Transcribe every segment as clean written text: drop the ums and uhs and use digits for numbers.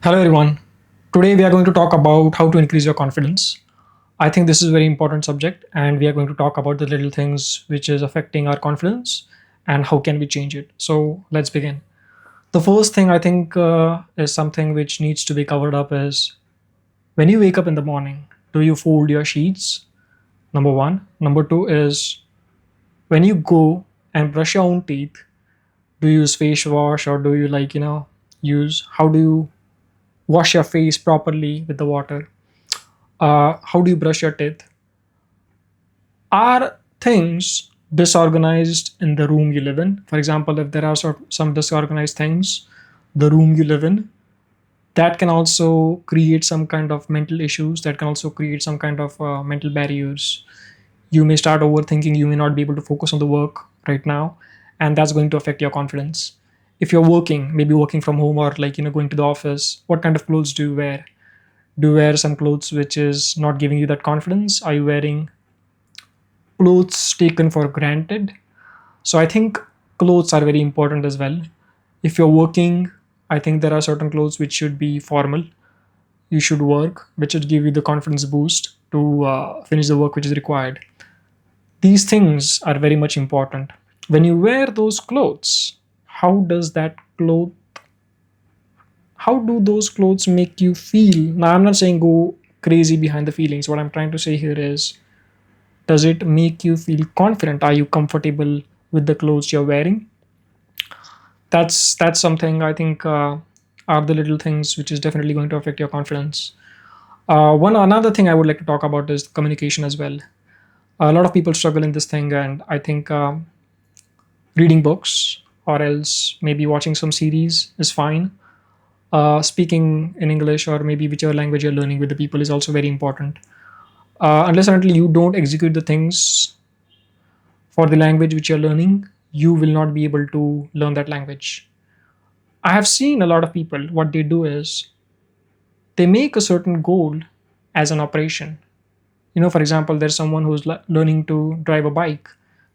Hello everyone. Today we are going to talk about how to increase your confidence. I think this is a very important subject and we are going to talk about the little things which is affecting our confidence and how can we change it. So let's begin. The first thing I think is something which needs to be covered up is when you wake up in the morning, do you fold your sheets? Number 1. Number 2 is when you go and brush your own teeth, do you use face wash or do you use how do you wash your face properly with the water? How do you brush your teeth? Are things disorganized in the room you live in? For example, if there are some disorganized things, the room you live in, that can also create some kind of mental issues, that can also create some kind of mental barriers. You may start overthinking, you may not be able to focus on the work right now, and that's going to affect your confidence. If you're working, maybe working from home or going to the office, what kind of clothes do you wear? Do you wear some clothes which is not giving you that confidence? Are you wearing clothes taken for granted? So I think clothes are very important as well. If you're working, I think there are certain clothes which should be formal. You should work, which should give you the confidence boost to finish the work which is required. These things are very much important. When you wear those clothes, how does that cloth how do those clothes make you feel? Now I'm not saying go crazy behind the feelings. What I'm trying to say here is, does it make you feel confident? Are you comfortable with the clothes you're wearing? That's something I think are the little things which is definitely going to affect your confidence. One another thing I would like to talk about is communication as well. A lot of people struggle in this thing, and I think reading books or else maybe watching some series is fine. Speaking in English or maybe whichever language you're learning with the people is also very important. Unless and until you don't execute the things for the language which you're learning, you will not be able to learn that language. I have seen a lot of people, what they do is they make a certain goal as an operation. For example, there's someone who's learning to drive a bike.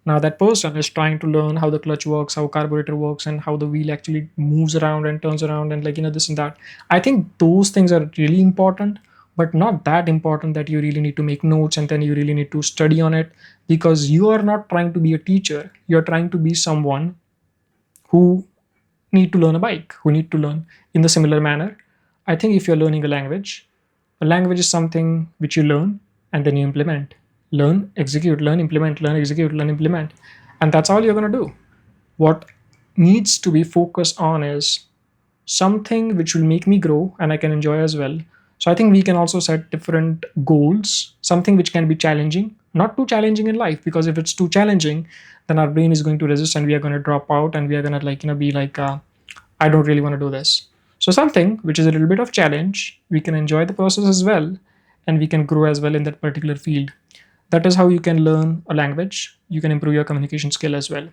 Now that person is trying to learn how the clutch works, how carburetor works, and how the wheel actually moves around and turns around, and this and that. I think those things are really important, but not that important that you really need to make notes and then you really need to study on it, because you are not trying to be a teacher. You're trying to be someone who need to learn a bike, who need to learn in the similar manner. I think if you're learning a language is something which you learn and then you implement. Learn, execute, learn, implement, learn, execute, learn, implement. And that's all you're going to do. What needs to be focused on is something which will make me grow and I can enjoy as well. So I think we can also set different goals, something which can be challenging, not too challenging in life, because if it's too challenging, then our brain is going to resist and we are going to drop out and we are going to be like, I don't really want to do this. So something which is a little bit of challenge, we can enjoy the process as well, and we can grow as well in that particular field. That is how you can learn a language. You can improve your communication skill as well.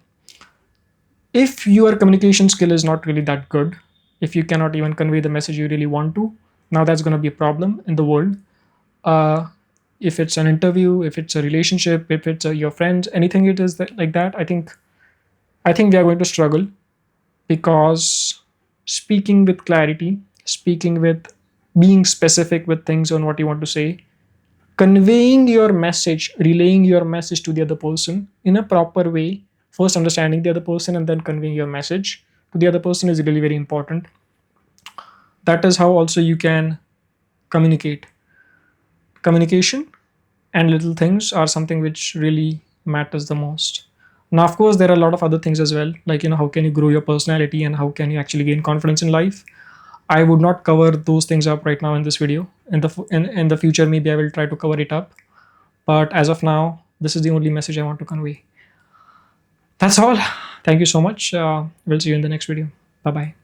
If your communication skill is not really that good, if you cannot even convey the message you really want to, now that's going to be a problem in the world. uh, if it's an interview, if it's a relationship, if it's your friends, anything it is like that, I think we are going to struggle, because speaking with clarity, speaking with being specific with things on what you want to say, conveying your message, relaying your message to the other person in a proper way, first understanding the other person and then conveying your message to the other person is really very important. That is how also you can communicate. Communication and little things are something which really matters the most. Now of course there are a lot of other things as well, like how can you grow your personality and how can you actually gain confidence in life. I would not cover those things up right now in this video. In the future maybe I will try to cover it up, but as of now this is the only message I want to convey. That's all. Thank you so much. We'll see you in the next video. Bye bye.